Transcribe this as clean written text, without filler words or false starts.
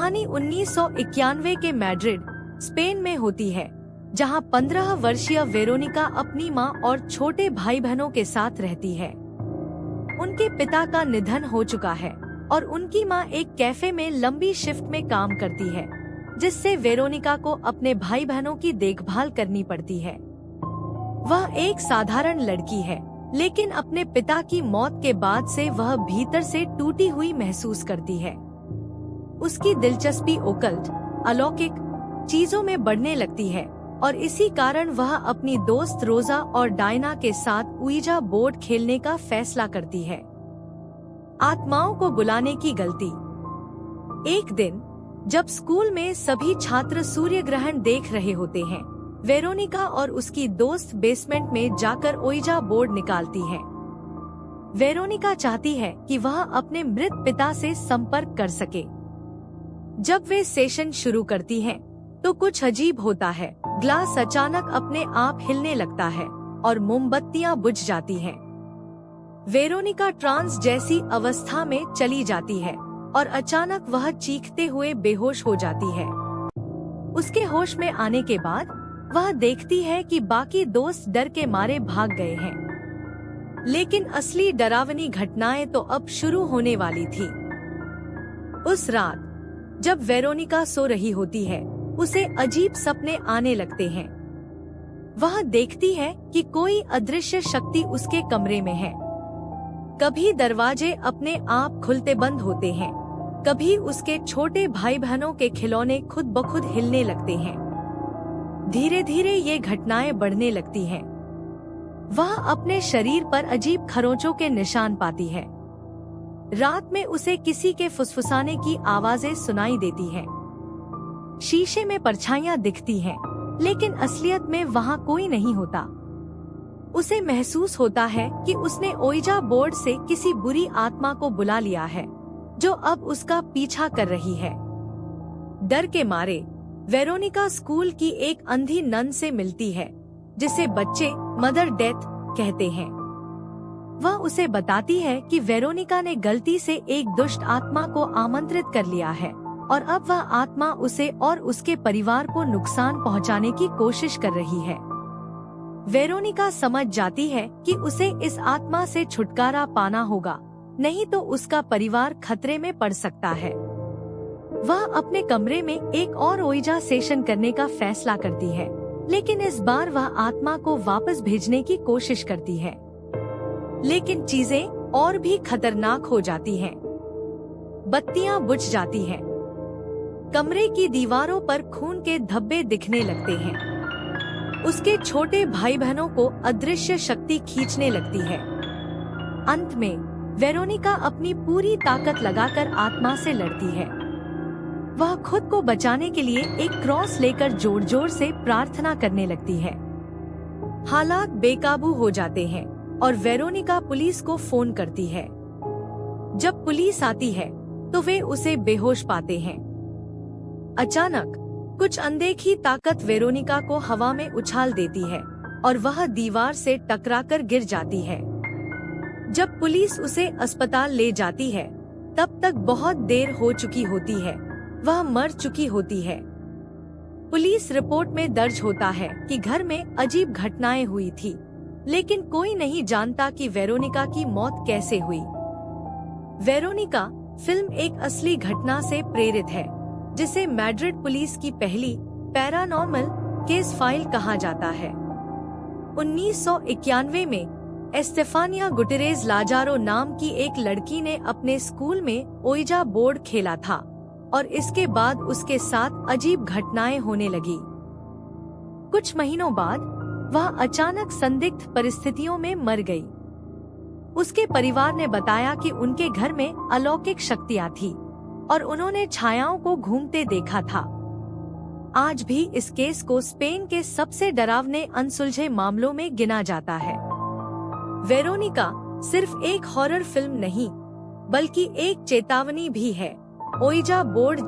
कहानी 1991 के Madrid, Spain में होती है, जहां 15 वर्षीय वेरोनिका अपनी मां और छोटे भाई बहनों के साथ रहती है। उनके पिता का निधन हो चुका है और उनकी मां एक कैफे में लंबी शिफ्ट में काम करती है, जिससे वेरोनिका को अपने भाई बहनों की देखभाल करनी पड़ती है। वह एक साधारण लड़की है, लेकिन अपने पिता की मौत के बाद से वह भीतर से टूटी हुई महसूस करती है। उसकी दिलचस्पी ओकल्ट, अलौकिक चीजों में बढ़ने लगती है और इसी कारण वह अपनी दोस्त रोजा और डायना के साथ उइजा बोर्ड खेलने का फैसला करती है। आत्माओं को बुलाने की गलती। एक दिन जब स्कूल में सभी छात्र सूर्य ग्रहण देख रहे होते हैं, वेरोनिका और उसकी दोस्त बेसमेंट में जाकर ओइजा बोर्ड निकालती है। वेरोनिका चाहती है कि वह अपने मृत पिता से संपर्क कर सके। जब वे सेशन शुरू करती हैं, तो कुछ अजीब होता है। ग्लास अचानक अपने आप हिलने लगता है और मोमबत्तियां बुझ जाती हैं। वेरोनिका ट्रांस जैसी अवस्था में चली जाती है और अचानक वह चीखते हुए बेहोश हो जाती है। उसके होश में आने के बाद वह देखती है कि बाकी दोस्त डर के मारे भाग गए हैं, लेकिन असली डरावनी घटनाएं तो अब शुरू होने वाली थी। उस रात जब वेरोनिका सो रही होती है, उसे अजीब सपने आने लगते हैं। वह देखती है कि कोई अदृश्य शक्ति उसके कमरे में है। कभी दरवाजे अपने आप खुलते बंद होते हैं, कभी उसके छोटे भाई बहनों के खिलौने खुद ब खुद हिलने लगते हैं। धीरे धीरे ये घटनाएं बढ़ने लगती हैं। वह अपने शरीर पर अजीब खरोंचों के निशान पाती है। रात में उसे किसी के फुसफुसाने की आवाजें सुनाई देती हैं। शीशे में परछाइयां दिखती हैं, लेकिन असलियत में वहां कोई नहीं होता। उसे महसूस होता है कि उसने ओइजा बोर्ड से किसी बुरी आत्मा को बुला लिया है, जो अब उसका पीछा कर रही है। डर के मारे वेरोनिका स्कूल की एक अंधी नन से मिलती है, जिसे बच्चे मदर डेथ कहते हैं। वह उसे बताती है कि वेरोनिका ने गलती से एक दुष्ट आत्मा को आमंत्रित कर लिया है और अब वह आत्मा उसे और उसके परिवार को नुकसान पहुंचाने की कोशिश कर रही है। वेरोनिका समझ जाती है कि उसे इस आत्मा से छुटकारा पाना होगा, नहीं तो उसका परिवार खतरे में पड़ सकता है। वह अपने कमरे में एक और ओइजा सेशन करने का फैसला करती है, लेकिन इस बार वह आत्मा को वापस भेजने की कोशिश करती है। लेकिन चीजें और भी खतरनाक हो जाती हैं। बत्तियां बुझ जाती हैं। कमरे की दीवारों पर खून के धब्बे दिखने लगते हैं। उसके छोटे भाई बहनों को अदृश्य शक्ति खींचने लगती है। अंत में वेरोनिका अपनी पूरी ताकत लगाकर आत्मा से लड़ती है। वह खुद को बचाने के लिए एक क्रॉस लेकर जोर जोर से प्रार्थना करने लगती है। हालात बेकाबू हो जाते हैं और वेरोनिका पुलिस को फोन करती है। जब पुलिस आती है, तो वे उसे बेहोश पाते हैं। अचानक कुछ अनदेखी ताकत वेरोनिका को हवा में उछाल देती है और वह दीवार से टकराकर गिर जाती है। जब पुलिस उसे अस्पताल ले जाती है, तब तक बहुत देर हो चुकी होती है। वह मर चुकी होती है। पुलिस रिपोर्ट में दर्ज होता है कि घर में अजीब घटनाएं हुई थी, लेकिन कोई नहीं जानता कि वेरोनिका की मौत कैसे हुई। वेरोनिका फिल्म एक असली घटना से प्रेरित है, जिसे मैड्रिड पुलिस की पहली पैरानॉर्मल केस फाइल कहा जाता है। 1991 में एस्टेफानिया गुटेरेज लाजारो नाम की एक लड़की ने अपने स्कूल में ओइजा बोर्ड खेला था और इसके बाद उसके साथ अजीब घटनाएं होने लगी। कुछ महीनों बाद वह अचानक संदिग्ध परिस्थितियों में मर गई। उसके परिवार ने बताया कि उनके घर में अलौकिक शक्तियां थी और उन्होंने छायाओं को घूमते देखा था। आज भी इस केस को स्पेन के सबसे डरावने अनसुलझे मामलों में गिना जाता है। वेरोनिका सिर्फ एक हॉरर फिल्म नहीं, बल्कि एक चेतावनी भी है। ओइजा बोर्ड